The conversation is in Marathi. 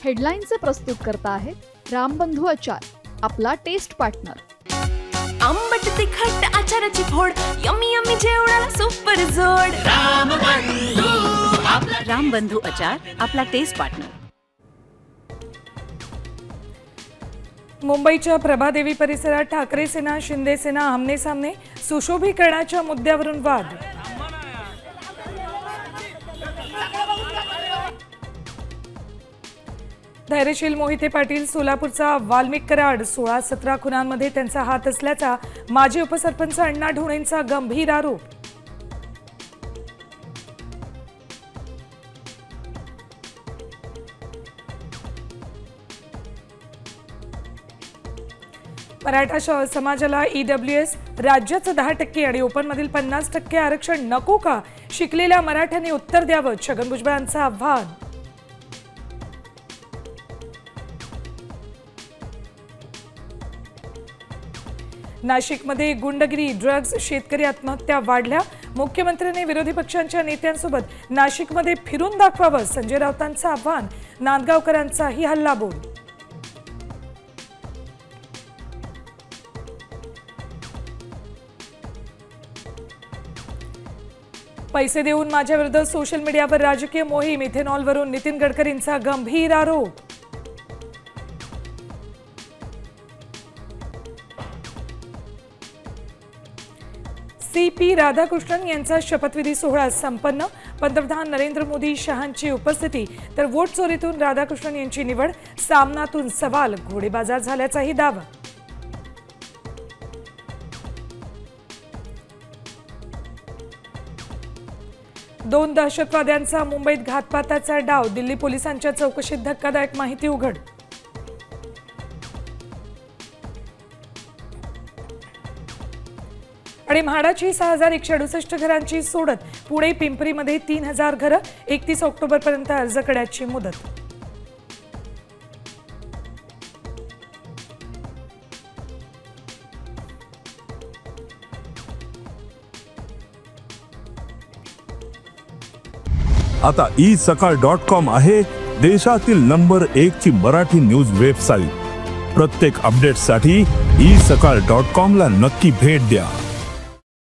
हेडलाईनचे प्रस्तुत करता आहेत रामबंधू आचार, आपला टेस्ट पार्टनर। आंबट तिखट आचाराची फोड, यम्मी यम्मी जेवणाला सुपर जोड। रामबंधू आचार, आपला टेस्ट पार्टनर। मुंबईच्या प्रभादेवी परिसरात ठाकरे सेना शिंदे सेना आमने सामने, सुशोभीकरणाच्या मुद्द्यावरून वाद। धैर्यशील मोहिते पाटील सोलापूरचा वाल्मिक कराड, 16-17 खुनांमध्ये त्यांचा हात असल्याचा माजी उपसरपंच अण्णा ढोणेंचा गंभीर आरोप। मराठा समाजाला EWS राज्याचं 10% आणि ओपनमधील 50% आरक्षण नको का? शिकलेल्या मराठ्यांनी उत्तर द्यावं, छगन भुजबळांचं आव्हान। नाशिकमध्ये गुंडगिरी, ड्रग्ज, शेतकरी आत्महत्या वाढल्या। मुख्यमंत्र्यांनी विरोधी पक्षांच्या नेत्यांसोबत नाशिकमध्ये फिरून दाखवावं, संजय राऊतांचं आव्हान। नांदगावकरांचाही हल्लाबोल। पैसे देऊन माझ्याविरुद्ध सोशल मीडियावर राजकीय मोहीम, इथेनॉलवरून नितीन गडकरींचा गंभीर आरोप। CP राधाकृष्णन यांचा शपथविधी सोहळा संपन्न। पंतप्रधान नरेंद्र मोदी शहांची उपस्थिती, तर वोट चोरीतून राधाकृष्णन यांची निवड, सामनातून सवाल, घोडेबाजार झाल्याचाही दावा। दोन दहशतवाद्यांचा मुंबईत घातपाताचा डाव, दिल्ली पोलिसांच्या चौकशीत धक्कादायक माहिती उघड। आणि म्हाडाची 6168 घरांची सोडत, पुणे पिंपरीमध्ये 3000 घरं, 31 ऑक्टोबरपर्यंत अर्ज करण्याची मुदत। आता isakal.com आहे देशातील नंबर 1 ची मराठी न्यूज वेबसाईट। प्रत्येक अपडेटसाठी isakal.com ला नक्की भेट द्या।